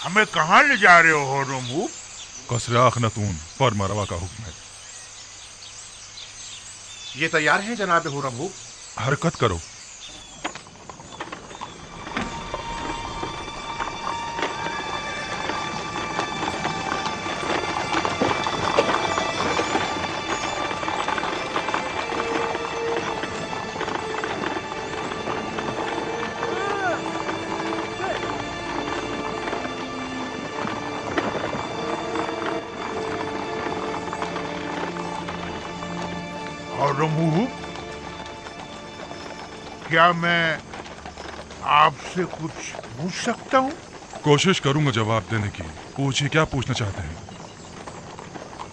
हमें कहाँ ले जा रहे हो रमू? कसर आखनतून फर्मा रवा का हुक्म है। ये तैयार है जनाब हुर्रम। हरकत करो। और रमू, क्या मैं आपसे कुछ पूछ सकता हूँ? कोशिश करूंगा जवाब देने की। पूछिए, क्या पूछना चाहते हैं?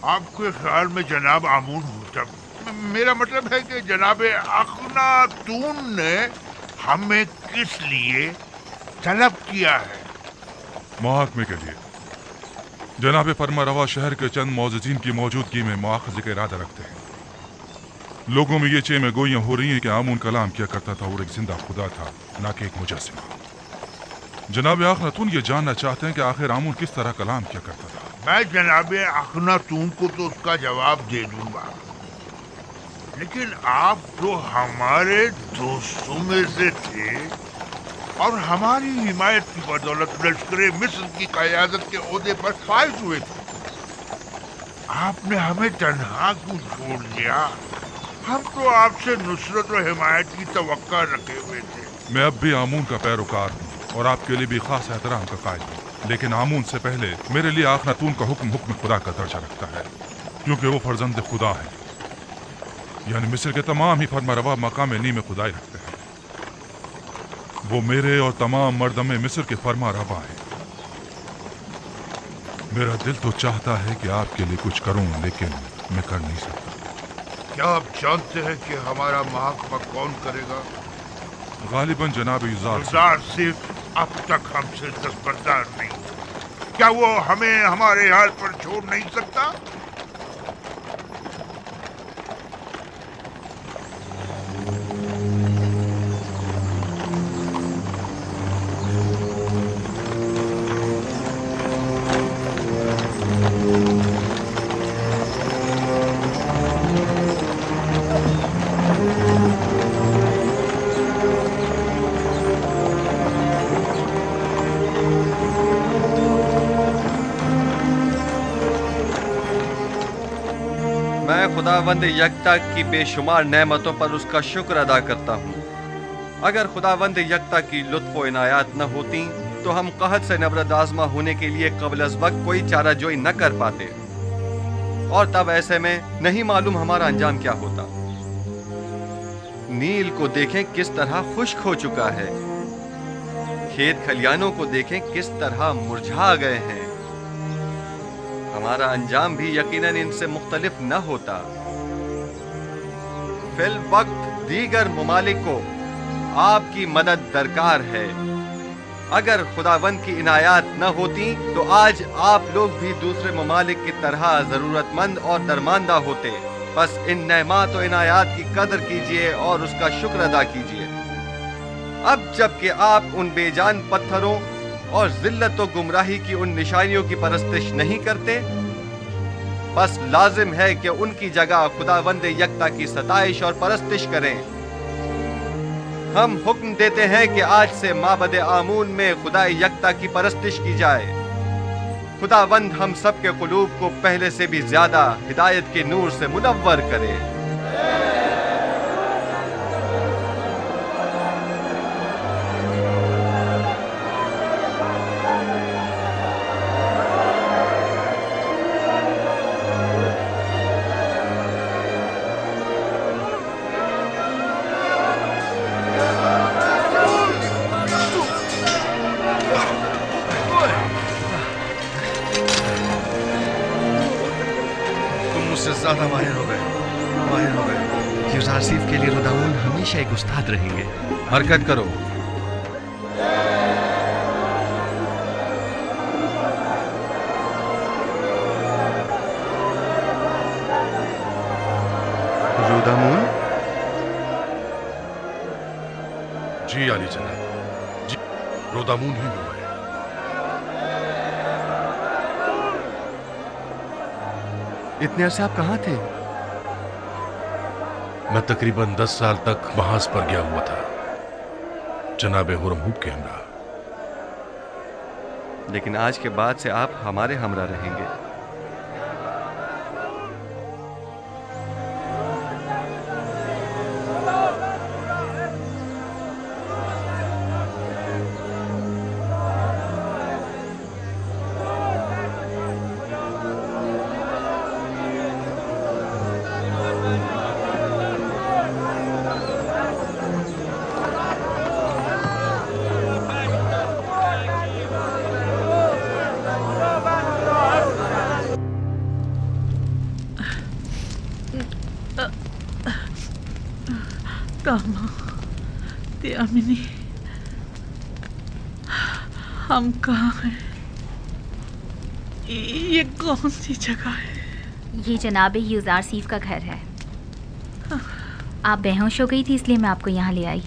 आपके ख्याल में जनाब आमून होता, मेरा मतलब है कि जनाब अखनातून ने हमें किस लिए तलब किया है? मुहाकमे के लिए। जनाब फरमा रवा शहर के चंद मौजूदीन की मौजूदगी में मुआखजे का इरादा रखते हैं। लोगों में ये चेमे गोइयां हो रही हैं कि आमून कलाम किया करता था और एक जिंदा खुदा था, ना कि एक मुजस्सिमा। जनाब अखनातून ये जानना चाहते हैं कि आखिर आमून किस तरह कलाम किया करता था। मैं जनाब अखनातून को तो उसका जवाब दे दूंगा, लेकिन आप तो हमारे दोस्तों में से थे और हमारी हिमायत की बदौलत लश्कर मिस्र की क़यादत के ओहदे पर फाइज हुए थे। आपने हमें तन्हा क्यों छोड़ दिया? हम तो आपसे नुसरत और हिमायत की तवक्का रखे हुए थे। मैं अब भी आमून का पैरोकार हूँ और आपके लिए भी खास एहतराम का कायल हूँ, लेकिन आमून से पहले मेरे लिए अखनातून का हुक्म खुदा का दर्जा रखता है, क्योंकि वो फर्जंद खुदा है। यानी मिस्र के तमाम ही फरमारवा मकाम नी में खुदाई रखते हैं। वो मेरे और तमाम मर्दमे मिस्र के फरमारवा हैं। मेरा दिल तो चाहता है कि आपके लिए कुछ करूं, लेकिन मैं कर नहीं सकता। क्या आप जानते हैं कि हमारा महकमा कौन करेगा? गालिबन जनाब युज़ार सिर्फ अब तक हमसे दस्तबरदार नहीं। क्या वो हमें हमारे हाल पर छोड़ नहीं सकता? मैं खुदावंद यकता की बेशुमार नेमतों पर उसका शुक्र अदा करता हूँ। अगर खुदावंद यकता की लुत्फ़ व इनायात न होती तो हम कहत से नबरद आज़मा होने के लिए क़ब्ल अज़ वक्त कोई चाराजोई न कर पाते, और तब ऐसे में नहीं मालूम हमारा अंजाम क्या होता। नील को देखें किस तरह खुश्क हो चुका है, खेत खलियानों को देखें किस तरह मुरझा गए हैं। हमारा अंजाम भी यकीनन इनसे मुख्तलिफ न होता। फिल वक्त दीगर मुमालिक को आपकी मदद दरकार है। अगर खुदावंद की इनायात न होती तो आज आप लोग भी दूसरे ममालिक की तरह जरूरतमंद और दरमांदा होते। बस इन नेमात और इनायात की कदर कीजिए और उसका शुक्र अदा कीजिए। अब जबकि आप उन बेजान पत्थरों और जिल्लत और गुमराही की उन निशानियों की परस्तिश नहीं करते, बस लाजिम है कि उनकी जगह खुदावंद यकता की सताइश और परस्तिश करें। हम हुक्म देते हैं कि आज से माबद आमून में खुदा यकता की परस्तिश की जाए। खुदावंद हम सब के कुलूब को पहले से भी ज्यादा हिदायत के नूर से मुनव्वर करे। ज्यादा माहिर हो गए। युज़ारसीफ के लिए रुदामून हमेशा एक उस्ताद रहेंगे। हरकत करो। रुदामून? जी आली जनाब, जी रुदामून ही हुआ है। इतने अरसे आप कहाँ थे? मैं तकरीबन 10 साल तक बहास पर गया हुआ था जनाब हुरमहूब के हमरा। लेकिन आज के बाद से आप हमारे हमरा रहेंगे। कामा, त्यामिनी, हम कहाँ हैं? ये कौन सी जगह है? ये जनाब युज़ारसीफ का घर है। आप बेहोश हो गई थी इसलिए मैं आपको यहाँ ले आई।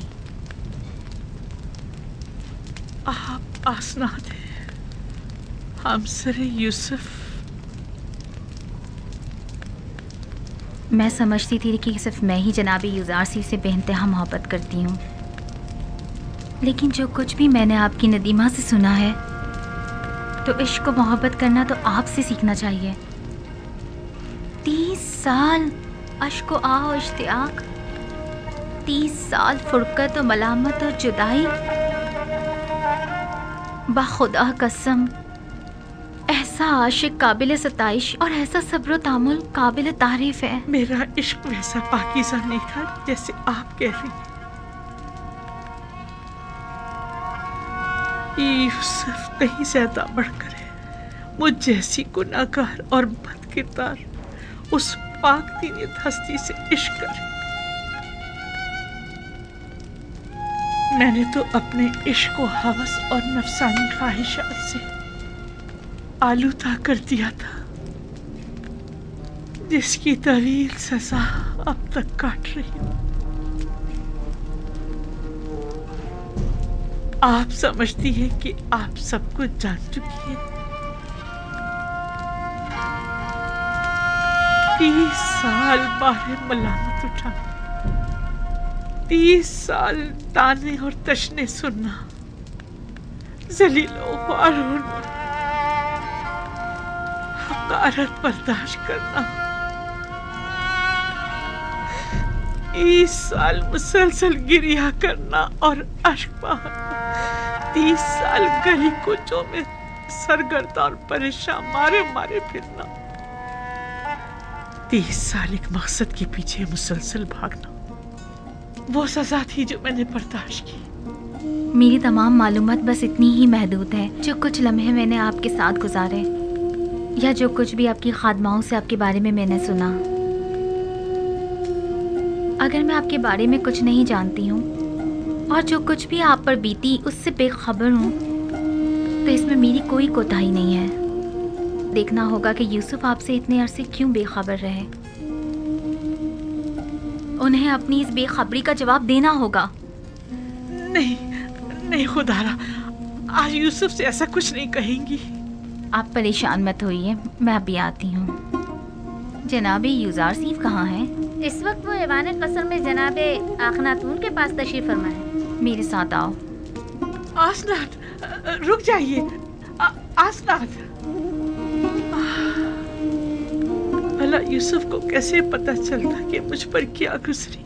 आप आसनाद हैं, हमसरे यूसुफ। मैं समझती थी कि सिर्फ मैं ही जनाब युज़ारसीफ से बेइंतहा मोहब्बत करती हूँ, लेकिन जो कुछ भी मैंने आपकी नदीमा से सुना है तो इश्क को मोहब्बत करना तो आपसे सीखना चाहिए। 30 साल अश्क आ और इश्तियाक, 30 साल फुरकत और मलामत और जुदाई। बाखुदा कसम, ऐसा आशिक काबिल सताइश और ऐसा सब्र तामुल काबिल तारीफ है। मेरा इश्क वैसा पाकीज़ा नहीं था जैसे आप कह रही हैं। यूसुफ कहीं ज्यादा बढ़कर है। मुझ जैसी गुनाहगार और बदकिरदार उस पाक दीनियत हस्ती से इश्क करे। मैंने तो अपने इश्क को हवस और नफसानी ख्वाहिशात से आलूदा कर दिया था, जिसकी तवील सजा अब तक काट रही हूँ। आप समझती हैं कि आप सब कुछ जान चुकी हैं। 30 साल बारे मलामत उठाना, 30 साल ताने और तशने सुनना, जलीलो ख्वार होना, हकारत बर्दाश्त करना, 30 साल मुसलसल गिरिया करना और अश्क बहाना, 30 साल गली कोचों में सरगर्दा और परेशान मारे मारे फिरना, 30 साल एक मकसद के पीछे मुसलसल भागना, वो सजा थी जो मैंने बर्दाश्त की। मेरी तमाम मालूमात बस इतनी ही महदूद है। जो कुछ लम्हे मैंने आपके साथ गुजारे या जो कुछ भी आपकी खादमाओं से आपके बारे में मैंने सुना, अगर मैं आपके बारे में कुछ नहीं जानती हूँ और जो कुछ भी आप पर बीती उससे बेखबर हूँ तो इसमें मेरी कोई कोताही नहीं है। देखना होगा कि यूसुफ आपसे इतने अरसे क्यों बेखबर रहे। उन्हें अपनी इस बेखबरी का जवाब देना होगा। नहीं नहीं खुदारा, आज यूसुफ से ऐसा कुछ नहीं कहेंगी। आप परेशान मत होइए, मैं अभी आती हूँ। जनाब युज़ारसीफ कहाँ हैं? इस वक्त वो ऐवान कसर में जनाब आखनातून के पास तशरीफ फरमा है। मेरे साथ आओ। आसनाद, रुक जाइए। आसनाद, भला यूसुफ को कैसे पता चलता कि मुझ पर क्या गुजरी?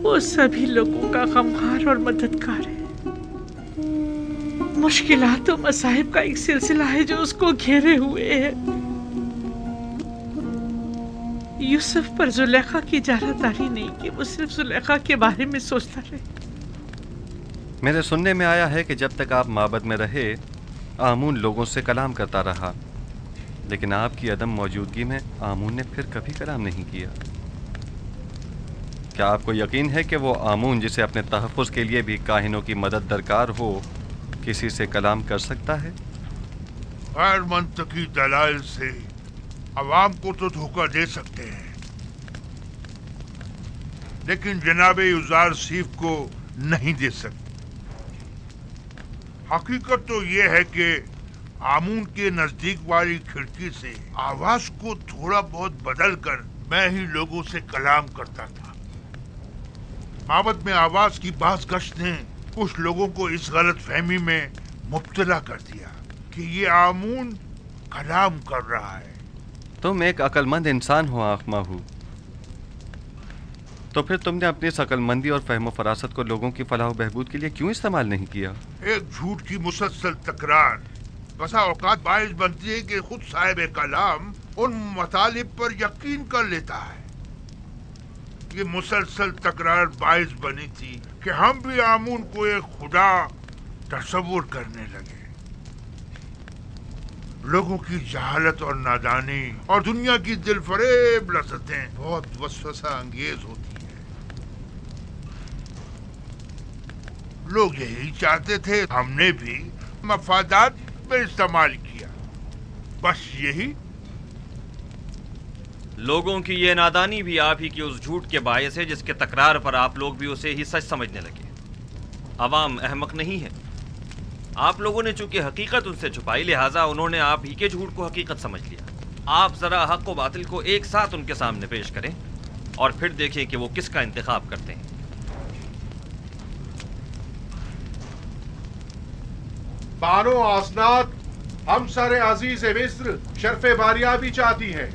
वो सभी लोगों का गमखार और मददगार है। मुश्किलात और मसाइब का एक सिलसिला है जो उसको घेरे हुए है। यूसुफ पर जुलेखा की जारदारी नहीं कि वो सिर्फ जुलेखा के बारे में सोचता रहे। मेरे सुनने में आया है कि जब तक आप माबद में रहे आमून लोगों से कलाम करता रहा, लेकिन आपकी अदम मौजूदगी में आमून ने फिर कभी कलाम नहीं किया। क्या आपको यकीन है कि वो आमून जिसे अपने तहफ़्फ़ुज़ के लिए भी काहिनों की मदद दरकार हो किसी से कलाम कर सकता है? गैर मंतकी दलाइल से अवाम को तो धोखा दे सकते हैं, लेकिन जनाब युज़ारसीफ को नहीं दे सकते। हकीकत तो ये है कि आमून के नजदीक वाली खिड़की से आवाज को थोड़ा बहुत बदलकर मैं ही लोगों से कलाम करता था। माबद में आवाज की बाज गश्त ने कुछ लोगों को इस गलत फहमी में मुब्तला कर दिया कि ये आमून कलाम कर रहा है। तुम एक अक्लमंद इंसान हो आखमाहू, तो फिर तुमने अपनी इस अक्लमंदी और फहम फरासत को लोगों की फलाह बहबूद के लिए क्यों इस्तेमाल नहीं किया? एक झूठ की मुसलसल तकरार बसा औकात बाइस बनती है कि खुद साहिब कलाम उन मतालिब पर यकीन कर लेता है। ये मुसलसल तकरार बाइस बनी थी कि हम भी आमून को एक खुदा तस्वुर करने लगे। लोगों की जहालत और नादानी और दुनिया की दिलफरेब लज़्ज़तें बहुत वसवसा अंगेज होती हैं। लोग यही चाहते थे, हमने भी मफादात में इस्तेमाल किया, बस यही। लोगों की ये नादानी भी आप ही की उस झूठ के बायस है जिसके तकरार पर आप लोग भी उसे ही सच समझने लगे। अवाम अहमक नहीं है। आप लोगों ने चूंकि हकीकत उनसे छुपाई, लिहाजा उन्होंने आप ही के झूठ को हकीकत समझ लिया। आप जरा हक व बातिल को एक साथ उनके सामने पेश करें और फिर देखें कि वो किसका इंतखाब करते हैं। बानो आसनाद, हम सर अजीज मिस्र शर्फ बारियाबी चाहती है।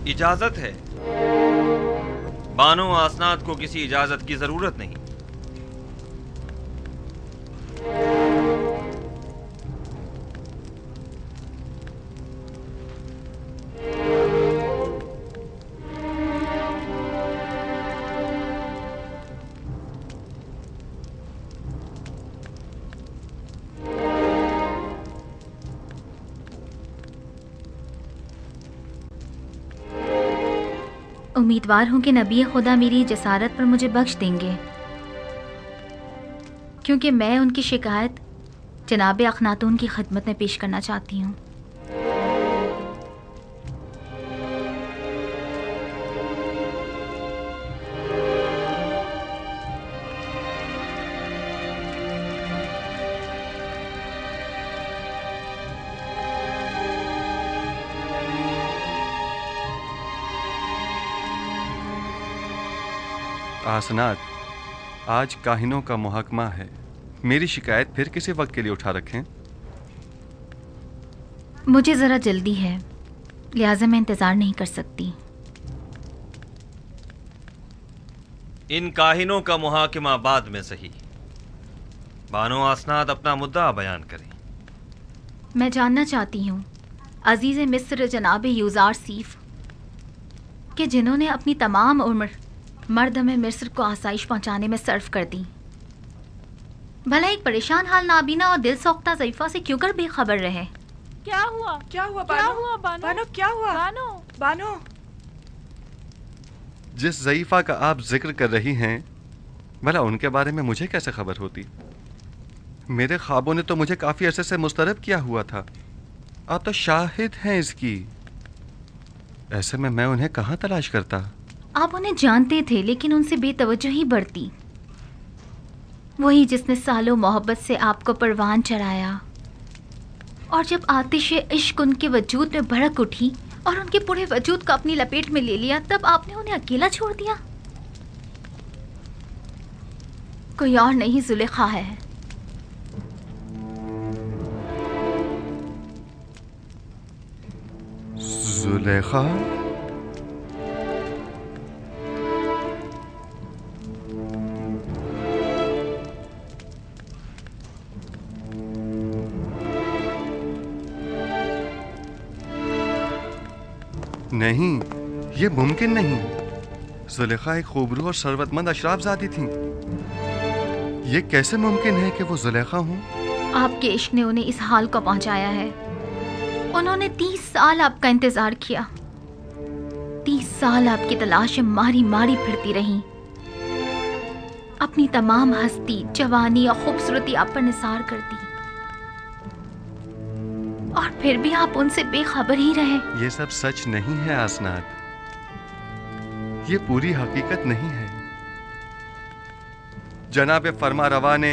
इजाजत है। बानो आसनाद को किसी इजाजत की जरूरत नहीं। उम्मीदवार हूँ कि नबी खुदा मेरी जसारत पर मुझे बख्श देंगे, क्योंकि मैं उनकी शिकायत जनाब अखनातून की खिदमत में पेश करना चाहती हूँ। आसनाद, आज काहिनों का मुहकमा है। मेरी शिकायत फिर किसी वक्त के लिए उठा रखें। मुझे ज़रा जल्दी है, लिहाजा मैं इंतज़ार नहीं कर सकती। इन काहिनों का मुहाकिमा बाद में सही। बानो आसनाद अपना मुद्दा बयान करें। मैं जानना चाहती हूँ अजीज़ मिस्र जनाब यूज़ार सीफ कि जिन्होंने अपनी तमाम उम्र मर्द में मिस्र को आसाइश पहुंचाने में सर्फ कर दी, भला एक परेशान हाल नाबीना और दिल सौख्ता ज़ईफ़ा से क्यों कर बेखबर रहे? क्या हुआ? क्या हुआ क्या बानो? हुआ बानो? बानो क्या हुआ? बानो बानो, जिस ज़ईफ़ा का आप जिक्र कर रही हैं, भला उनके बारे में मुझे कैसे खबर होती? मेरे ख्वाबों ने तो मुझे काफी अरसे से मुस्तरब किया हुआ था। आप तो शाहिद हैं इसकी। ऐसे में मैं उन्हें कहाँ तलाश करता? आप उन्हें जानते थे, लेकिन उनसे बेतवज्जोही बरती। वही जिसने सालों मोहब्बत से आपको परवान चढ़ाया, और जब आतिश इश्क उनके वजूद में भड़क उठी और उनके पूरे वजूद को अपनी लपेट में ले लिया, तब आपने उन्हें अकेला छोड़ दिया। कोई और नहीं, जुलेखा है। जुलेखा? नहीं, ये मुमकिन नहीं। जुलेखा एक खूबरू और सरवतमंद अशराफजादी थी। ये कैसे मुमकिन है कि वो जुलेखा हूँ? आपके इश्क ने उन्हें इस हाल को पहुंचाया है। उन्होंने 30 साल आपका इंतजार किया। 30 साल आपकी तलाश में मारी मारी फिरती रही। अपनी तमाम हस्ती, जवानी और खूबसूरती आप पर निसार कर दी, और फिर भी आप उनसे बेखबर ही रहे। ये सब सच नहीं है आसनाद, ये पूरी हकीकत नहीं है। जनाब फरमा रवा ने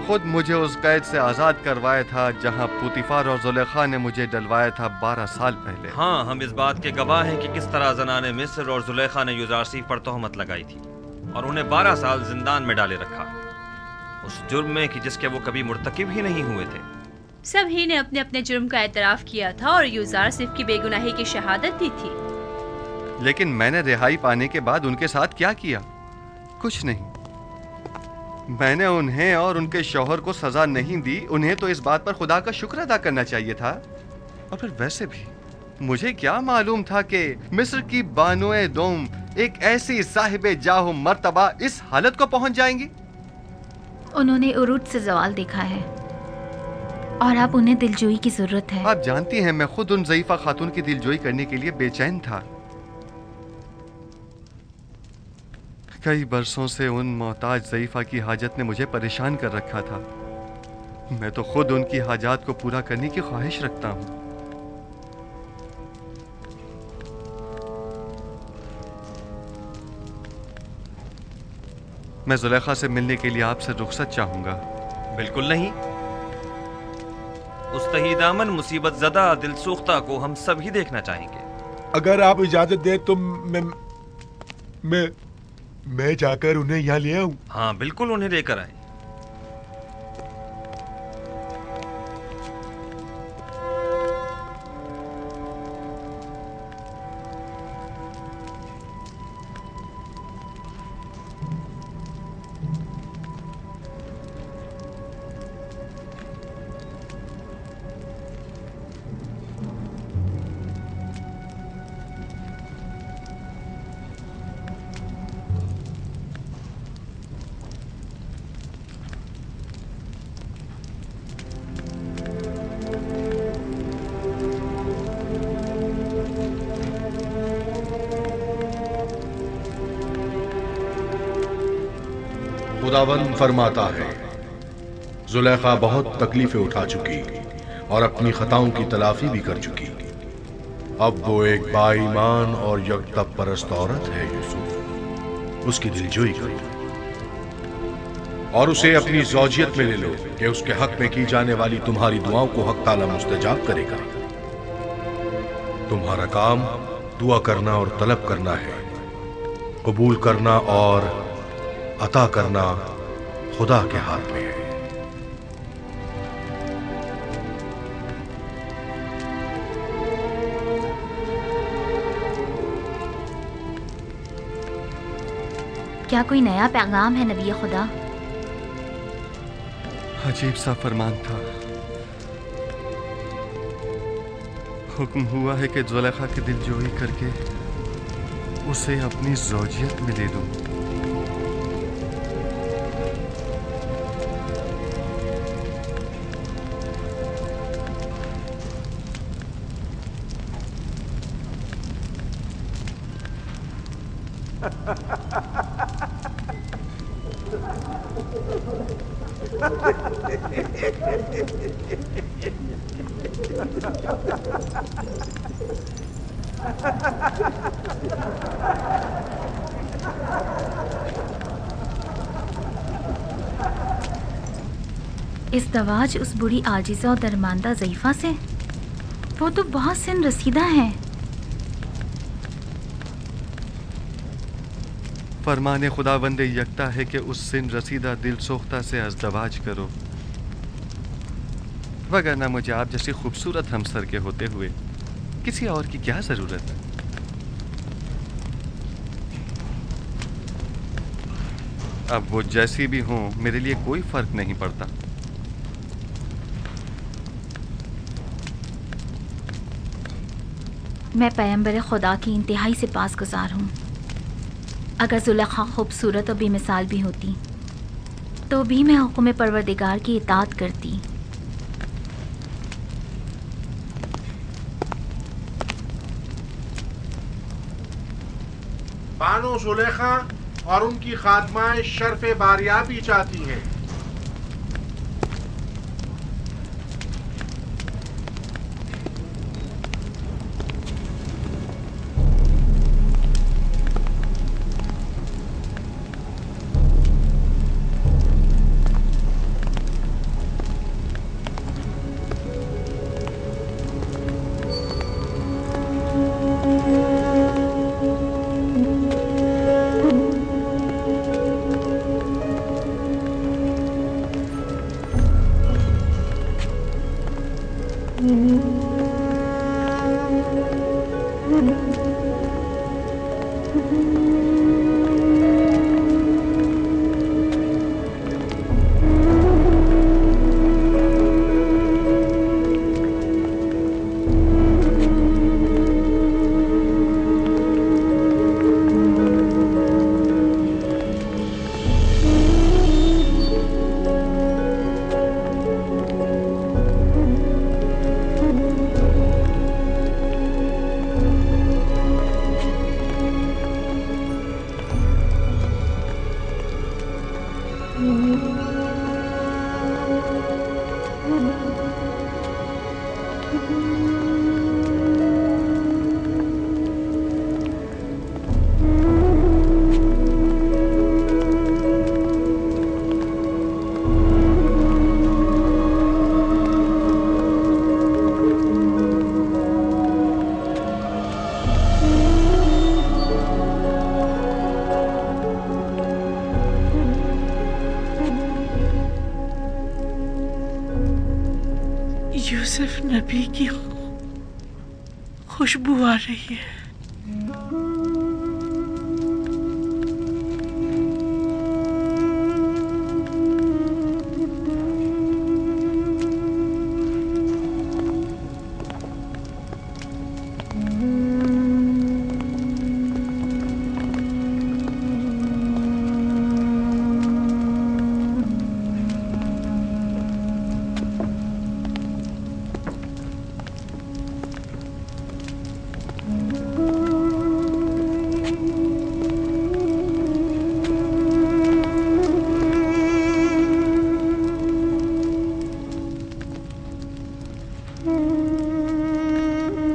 खुद मुझे उस कैद से आजाद करवाया था जहां पुतीफार और जुलेखा ने मुझे डलवाया था 12 साल पहले। हाँ, हम इस बात के गवाह हैं कि किस तरह ज़नाने मिस्र और जुलेखा ने यूज़ारसीफ पर तोहमत लगाई थी और उन्हें 12 साल जिंदान में डाले रखा, उस जुर्म में कि जिसके वो कभी मुर्तकिब ही नहीं हुए थे। सभी ने अपने अपने जुर्म का एतराफ किया था और यूज़ारसीफ की बेगुनाही की शहादत दी थी। लेकिन मैंने रिहाई पाने के बाद उनके साथ क्या किया? कुछ नहीं। मैंने उन्हें और उनके शौहर को सजा नहीं दी। उन्हें तो इस बात पर खुदा का शुक्र अदा करना चाहिए था। और फिर वैसे भी मुझे क्या मालूम था कि मिस्र की बानोए दोम एक ऐसी साहिबे जाहो मर्तबा इस हालत को पहुंच जाएंगी। उन्होंने उरूज से जवाल देखा है और अब उन्हें दिलजोई की जरूरत है। आप जानती हैं मैं खुद उन ज़ईफा खातून की दिलजोई करने के लिए बेचैन था। कई बरसों से उन मोहताज ज़ईफा की हाजत ने मुझे परेशान कर रखा था। मैं तो खुद उनकी हाजात को पूरा करने की ख्वाहिश रखता हूँ। मैं जुलेखा से मिलने के लिए आपसे रुखसत चाहूंगा। बिल्कुल नहीं। उस तहीदामन मुसीबत ज़दा दिलसोख्ता को हम सभी देखना चाहेंगे। अगर आप इजाजत दें तो मैं जाकर उन्हें यहाँ ले आऊं। हाँ बिल्कुल, उन्हें लेकर आए। खुदावंद फरमाता है, जुलेखा बहुत तकलीफें उठा चुकी और अपनी खताओं की तलाफी भी कर चुकी। अब वो एक बाईमान और यकतब परस्त औरत है। यूसुफ, उसकी दिलजोई करो और उसे अपनी ज़ौजियत में ले लो कि उसके हक में की जाने वाली तुम्हारी दुआओं को हक ताला मुस्तजाब करेगा। तुम्हारा काम दुआ करना और तलब करना है। कबूल करना और अता करना खुदा के हाथ में है। क्या कोई नया पैगाम है नबी खुदा? अजीब सा फरमान था। हुक्म हुआ है कि जुलेखा की दिलजोई करके उसे अपनी ज़ौजियत में ले लूं। इज़्दवाज उस बुरी आजिज़ा और दरमांदा ज़ईफ़ा से? वो तो बहुत सिन रसीदा है। फरमाने खुदावंद यकता है कि उस सिन रसीदा दिल सोख्ता से अज़दवाज करो, वगरना मुझे आप जैसी खूबसूरत हमसर के होते हुए किसी और की क्या जरूरत। अब वो जैसी भी हों मेरे लिए कोई फर्क नहीं पड़ता। मैं पैगंबर खुदा की इंतहाई से पासगुज़ार हूँ। अगर जुलेखा खूबसूरत और बेमिसाल भी होती तो भी मैं हुक्म परवरदिगार की इताअत करती। बानो जुलेखा और उनकी खादमाएं शर्फ़े बारियाबी चाहती हैं। यूसुफ नबी की खुशबू आ रही है।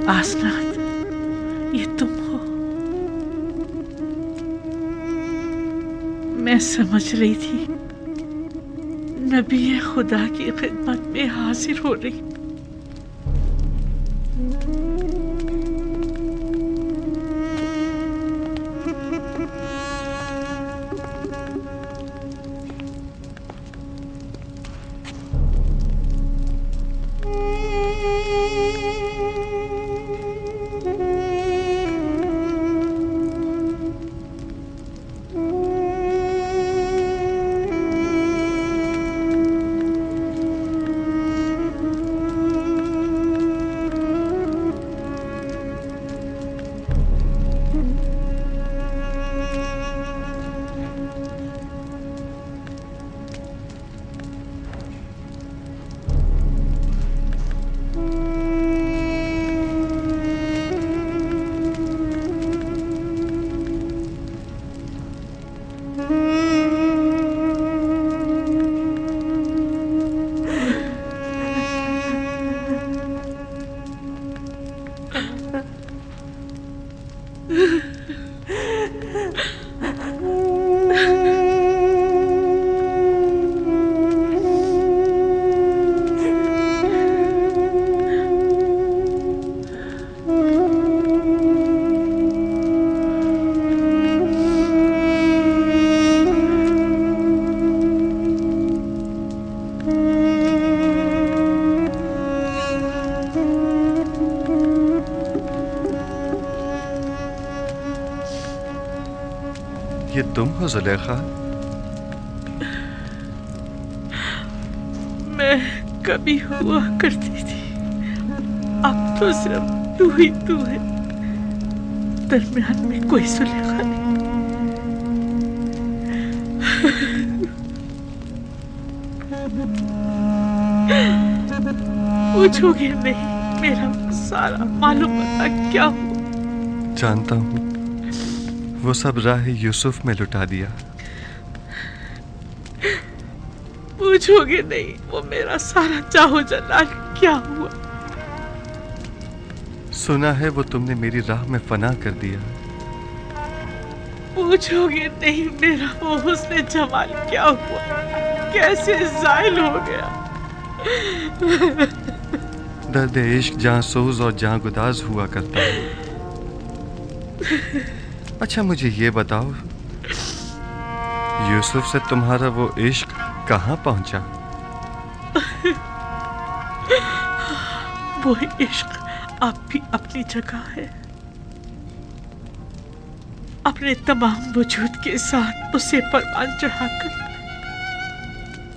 आसनात, ये तुम हो। मैं समझ रही थी नबी खुदा की खिदमत में हाजिर हो रही। ये तुम हो जुलेखा? मैं कभी हुआ करती थी, अब तो सिर्फ तू ही तू है, दरमियान में कोई जुलेखा नहीं। पूछोगे नहीं मेरा सारा मालूम था क्या हुआ? जानता हूँ, वो सब राह यूसुफ में लुटा दिया। पूछोगे नहीं वो मेरा सारा चाहो जलाल क्या हुआ? सुना है वो तुमने मेरी राह में फना कर दिया। पूछोगे नहीं मेरा वो हुस्न जमाल क्या हुआ, कैसे ज़ाइल हो गया? दर्द इश्क जहाँ सोज और जहाँ गुदाज हुआ करता है। अच्छा मुझे ये बताओ, यूसुफ से तुम्हारा वो इश्क कहाँ पहुंचा? वो इश्क अब भी अपनी जगह है। अपने तमाम वजूद के साथ उसे परवान चढ़ाकर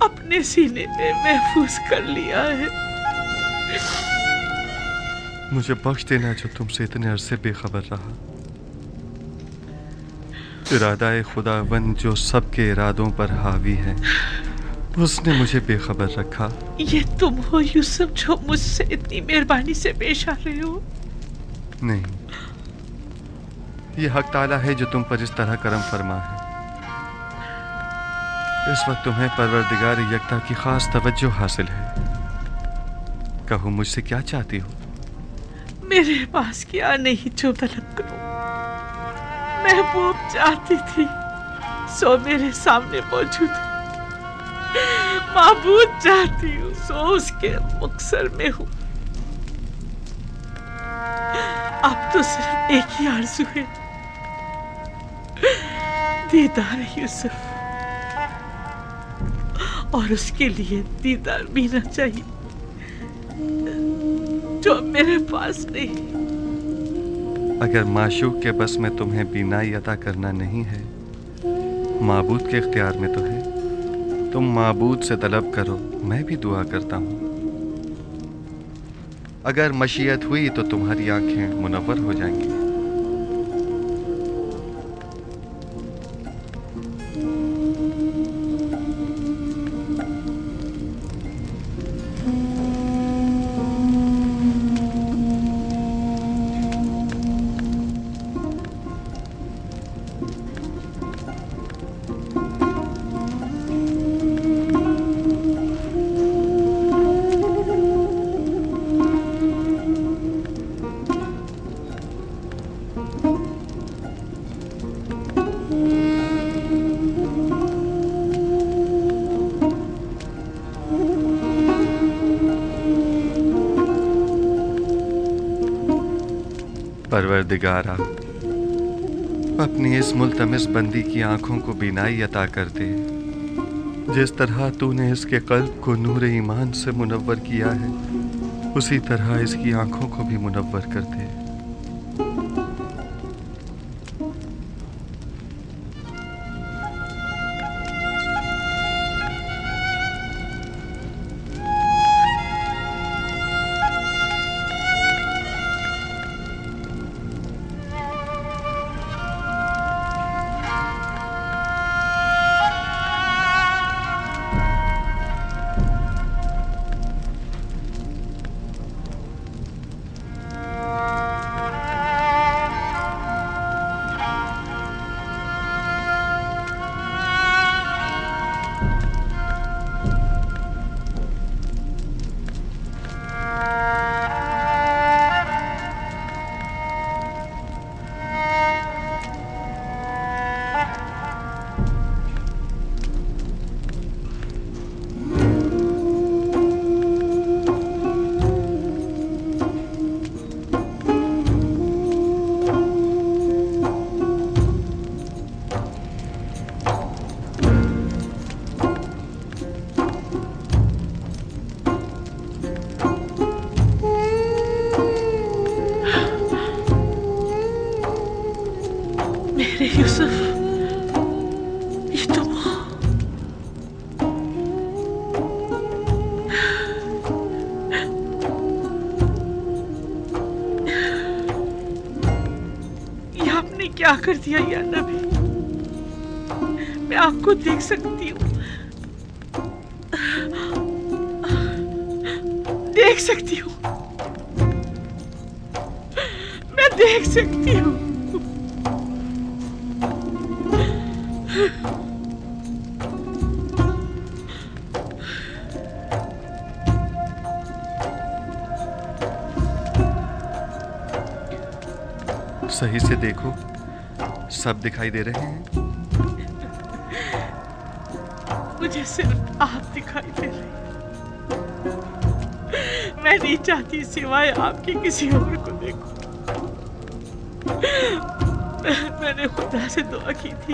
अपने सीने में महफूज कर लिया है। मुझे बख्श देना जो तुमसे इतने अरसे बेखबर रहा। इरादा खुदावंद जो सबके इरादों पर हावी है, उसने मुझे बेखबर रखा। ये तुम हो यूसुफ जो मुझसे इतनी मेहरबानी से पेश आ रहे हो? नहीं, ये हक ताला है जो तुम पर इस तरह करम फरमा है। इस वक्त तुम्हें परवरदिगार यकता की खास तवज्जो हासिल है। कहो मुझसे क्या चाहती हो? मेरे पास क्या नहीं जो तलब करूं। महबूब चाहती थी सो मेरे सामने मौजूद है। माबूद चाहती हूँ सो उसके मुक्सर में हूँ। अब तो सिर्फ एक ही आरज़ू है, दीदार यूसुफ, और उसके लिए दीदार बीना चाहिए जो मेरे पास नहीं। अगर माशूक के बस में तुम्हें बीनाई अता करना नहीं है, माबूद के इख्तियार में तो है। तुम माबूद से तलब करो, मैं भी दुआ करता हूँ। अगर मशीयत हुई तो तुम्हारी आंखें मुनव्वर हो जाएंगी। परवरदिगारा, अपनी इस मुल्तमिस बंदी की आंखों को बीनाई अता कर दे। जिस तरह तूने इसके कल्ब को नूर ईमान से मुनव्वर किया है, उसी तरह इसकी आंखों को भी मुनव्वर कर दे। क्या कर दिया या नबी? मैं आपको देख सकती हूँ, देख सकती हूँ, मैं देख सकती हूँ। सही से देखो, सब दिखाई दे रहे हैं। मुझे सिर्फ आप दिखाई दे रहे हैं। मैं नहीं चाहती सिवाय आपकी किसी और को देखूं। मैंने खुदा से दुआ की थी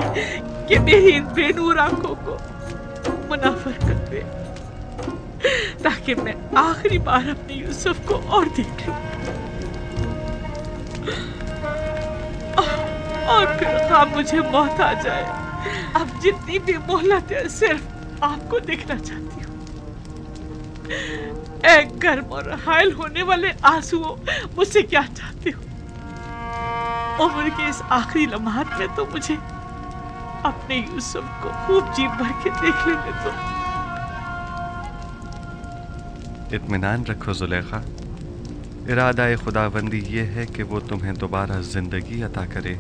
कि मेरी इन बेनूर आंखों को मुनाफर कर दे, ताकि मैं आखिरी बार अपने यूसुफ को और देख लूं। और फिर ख्वाब मुझे मौत आ जाए। अब जितनी भी मोहलत है सिर्फ आपको देखना चाहती हूँ। एक गर्म और हायल होने वाले आंसुओं मुझसे क्या चाहते हो? उम्र के इस आखिरी लम्हात में तो मुझे अपने यूसुफ को खूब जी भर के देख लेने दो। इत्मीनान रखो जुलेखा, इरादा खुदाबंदी ये है कि वो तुम्हें दोबारा जिंदगी अता करे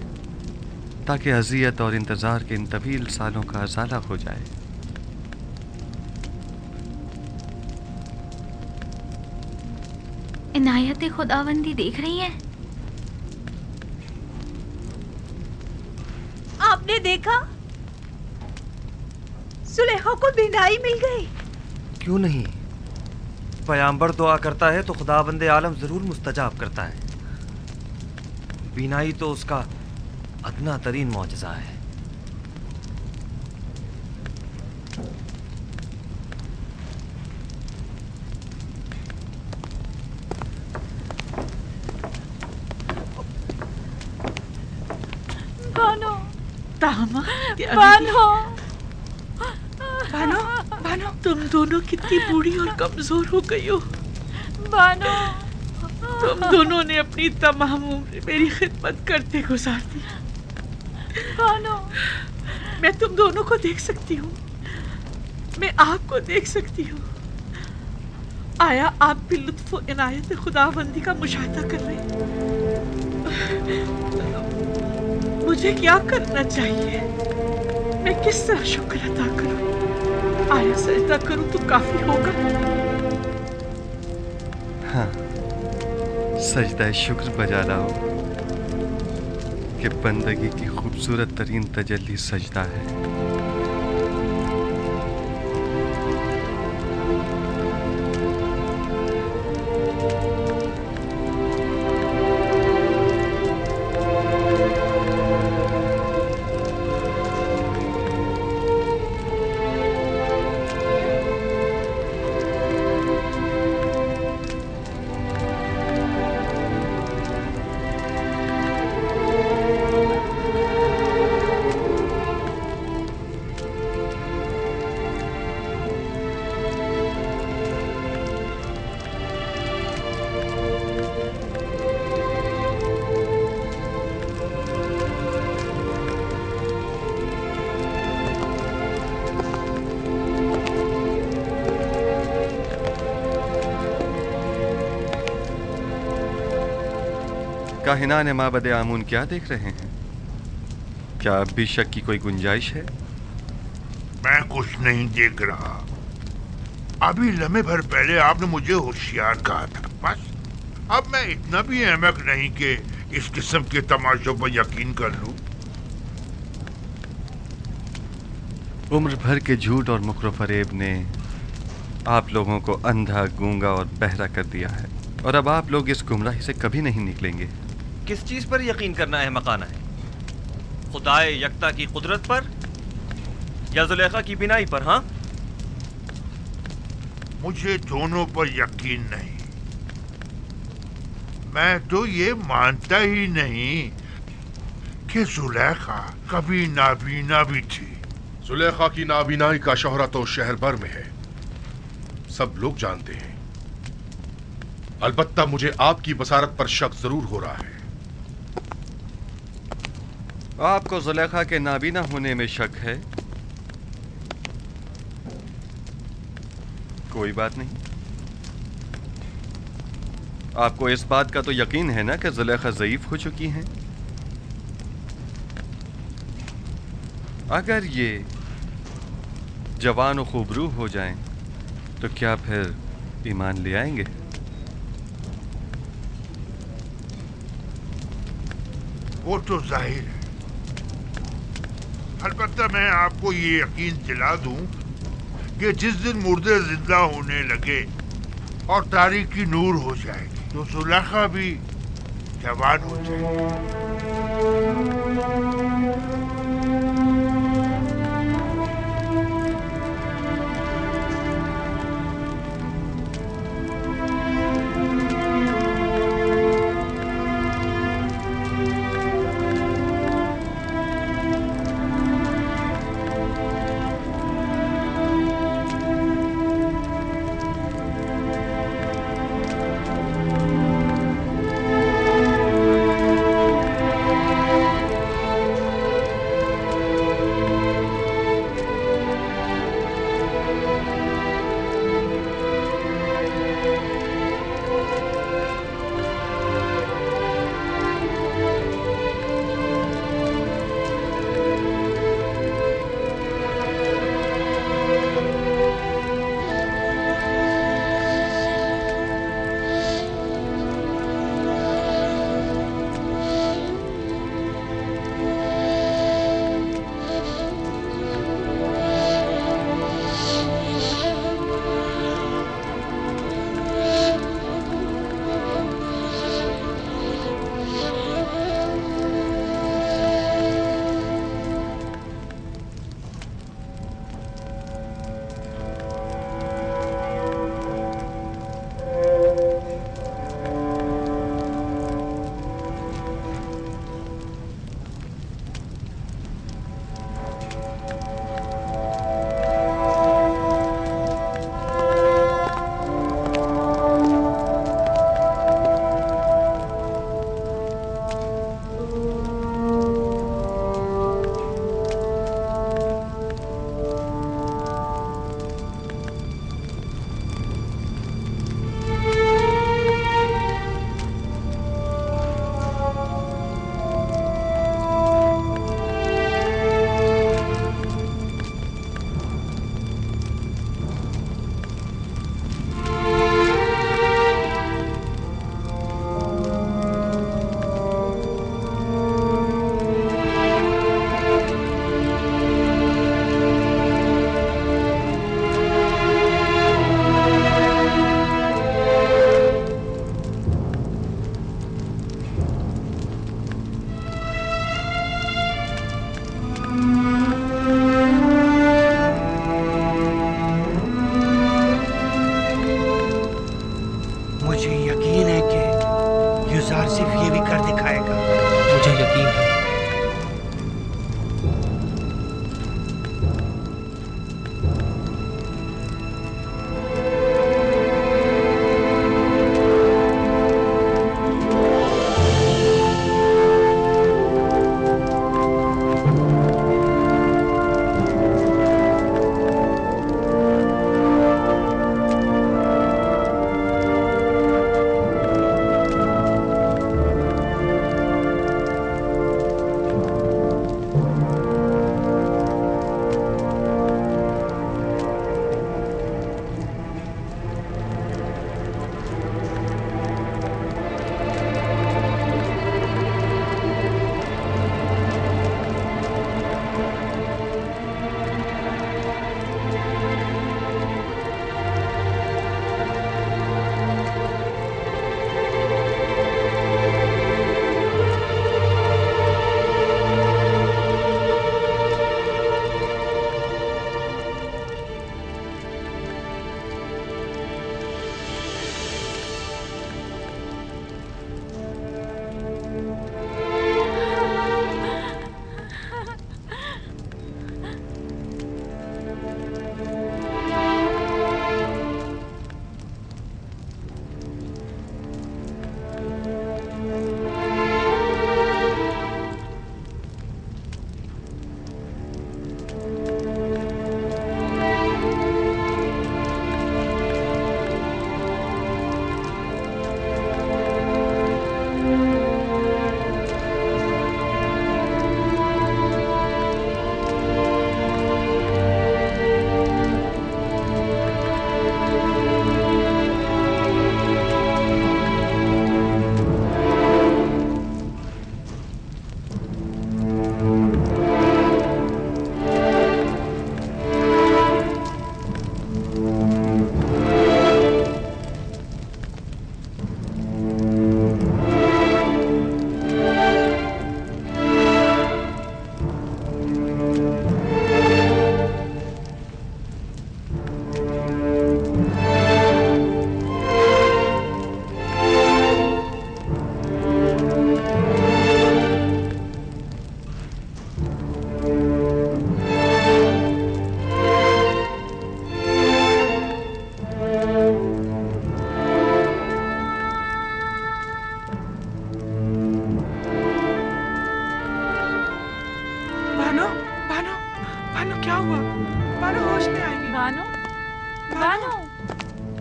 ताकि अजियत और इंतजार के इन तवील सालों का अजाला हो जाए। इनायत खुदाबंदी देख रही है? आपने देखा? सुलेखा को बिनाई मिल गई। क्यों नहीं? पैगंबर दुआ करता है तो खुदाबंदे आलम जरूर मुस्तजाब करता है। बीनाई तो उसका अदना तरीन मौजज़ा है। बानो, बानो, बानो, बानो, तुम दोनों कितनी बूढ़ी और कमजोर हो गई हो। बानो, तुम दोनों ने अपनी तमाम उम्र मेरी खिदमत करते गुजार दी। बानो, मैं तुम दोनों को देख सकती हूँ, मैं आपको देख सकती हूँ। आया आप भी लुत्फ और इनायत खुदाबंदी का मुशाहिदा कर रहे हैं। मुझे क्या करना चाहिए? मैं किस तरह शुक्र अदा करूं? आया सजदा करूं तो काफी होगा? हाँ, सजदा शुक्र बजा लाओ कि बंदगी की खूबसूरत तरीन तजल्ली सजदा है। काहिनान माबद आमून क्या देख रहे हैं? क्या अब भी शक की कोई गुंजाइश है? मैं कुछ नहीं देख रहा। अभी लम्हे भर पहले आपने मुझे होशियार कहा था। बस अब मैं इतना भी अहमक नहीं कि इस किस्म के तमाशों पर यकीन कर लूं। उम्र भर के झूठ और मुकर फरेब ने आप लोगों को अंधा, गूंगा और बहरा कर दिया है, और अब आप लोग इस गुमराही से कभी नहीं निकलेंगे। किस चीज पर यकीन करना है मकाना है? खुदाए यकता की कुदरत पर या जुलेखा की बिनाई पर? हाँ, मुझे दोनों पर यकीन नहीं। मैं तो ये मानता ही नहीं कि जुलेखा कभी नाबीना भी थी। जुलेखा की नाबीनाई का शोहरत तो शहर भर में है, सब लोग जानते हैं। अलबत्ता मुझे आपकी बसारत पर शक जरूर हो रहा है। आपको जुलेखा के नाबीना होने में शक है? कोई बात नहीं। आपको इस बात का तो यकीन है ना कि जुलेखा ज़ईफ हो चुकी हैं? अगर ये जवान और खूबरू हो जाएं, तो क्या फिर ईमान ले आएंगे? वो तो जाहिर है। अलबत्ता मैं आपको ये यकीन दिला दूं कि जिस दिन मुर्दे जिंदा होने लगे और तारीकी नूर हो जाएगी तो जुलेखा भी जवान हो जाएगी।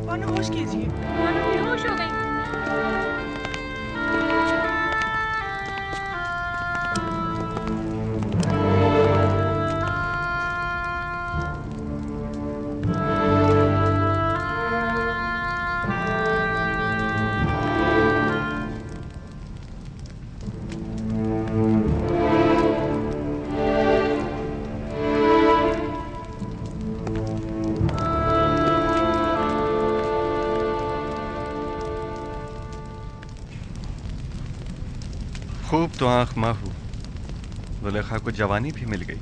बानो होश कीजिए। बानो बेहोश हो गई। खूब तो आंख माहू, जुलेखा को जवानी भी मिल गई।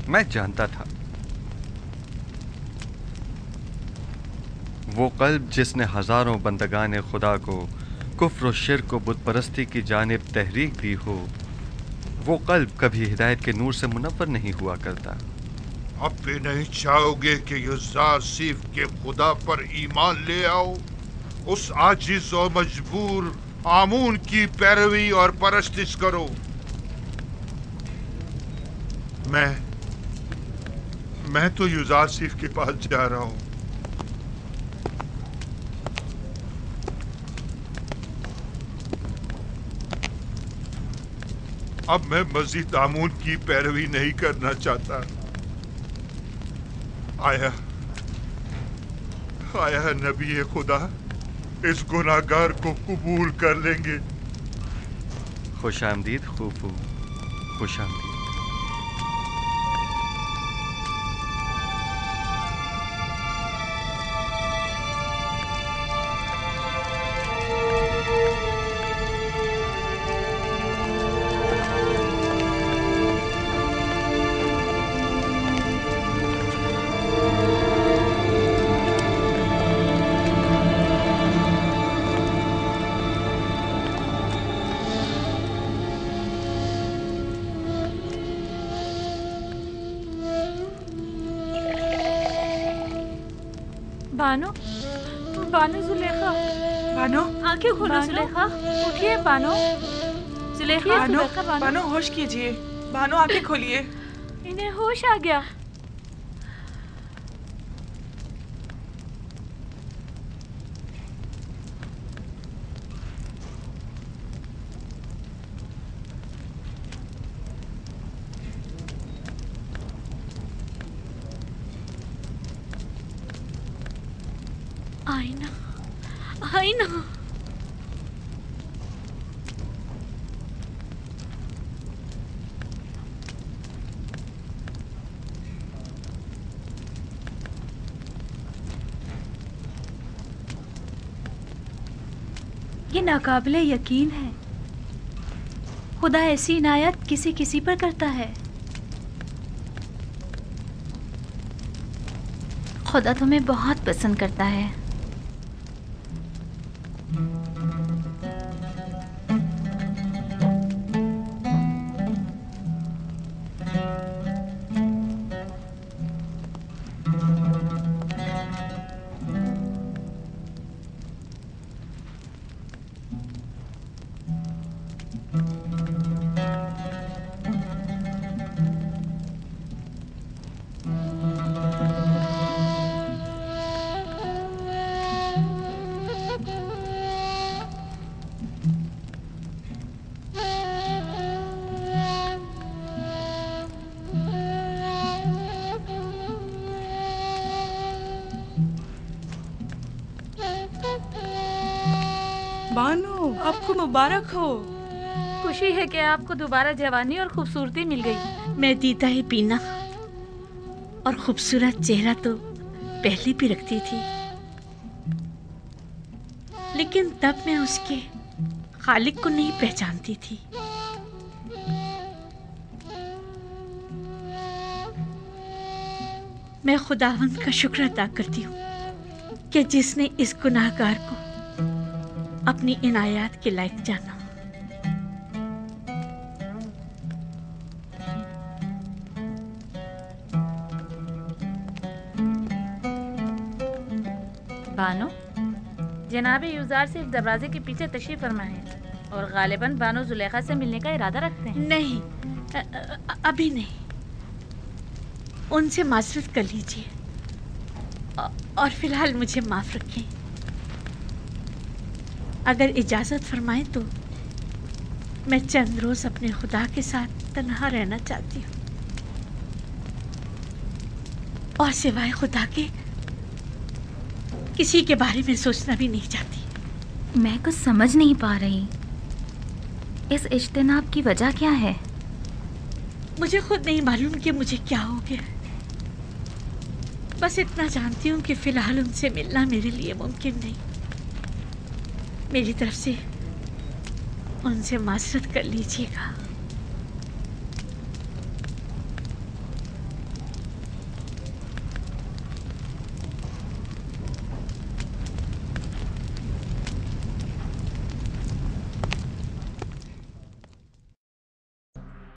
मैं जानता था वो कल्ब जिसने हजारों बंदगाने खुदा को कुफ्र और शिर्क को बुत परस्ती की जानिब तहरीक दी हो, वो कल्ब कभी हिदायत के नूर से मुनव्वर नहीं हुआ करता। अब भी नहीं चाहोगे कि युज़ार सीफ के खुदा पर ईमान ले आओ, उस आजिज और मजबूर आमून की पैरवी और परस्तिश करो। मैं तो युज़ार सीफ के पास जा रहा हूं। अब मैं मजीद आमून की पैरवी नहीं करना चाहता। आया नबी खुदा इस गुनाहगार को कबूल कर लेंगे। खुश आमदीद खूफू, खुश आमदीद। बानो, बानो जुलेखा, बानो आंखें खोलो जुलेखा, उठिए बानो, जुलेखा, बानो होश कीजिए। बानो आंखें खोलिए। इन्हें होश आ गया। आईना, आईना। ये नाकाबिले यकीन है, खुदा ऐसी इनायत किसी किसी पर करता है। खुदा तुम्हें बहुत पसंद करता है। बानो आपको मुबारक हो। खुशी है कि आपको दोबारा जवानी और खूबसूरती मिल गई। मैं दीदा ही पीना और खूबसूरत चेहरा तो पहले भी रखती थी, लेकिन तब मैं उसके खालिक को नहीं पहचानती थी। मैं खुदावंद का शुक्र अदा करती हूँ कि जिसने इस गुनाहगार को अपनी इनायत के लायक जाना। बानो, जनाब युज़ार सिर्फ दरवाजे के पीछे तशरीफ फरमा है और गालिबन बानो जुलेखा से मिलने का इरादा रखते हैं। नहीं, अभी नहीं। उनसे माजरत कर लीजिए और फिलहाल मुझे माफ रखें। अगर इजाजत फरमाएं तो मैं चंद रोज अपने खुदा के साथ तन्हा रहना चाहती हूँ और सिवाय खुदा के किसी के बारे में सोचना भी नहीं चाहती। मैं कुछ समझ नहीं पा रही, इस इज्तिनाब की वजह क्या है? मुझे खुद नहीं मालूम कि मुझे क्या हो गया। बस इतना जानती हूँ कि फिलहाल उनसे मिलना मेरे लिए मुमकिन नहीं। मेरी तरफ से उनसे माजरत कर लीजिएगा।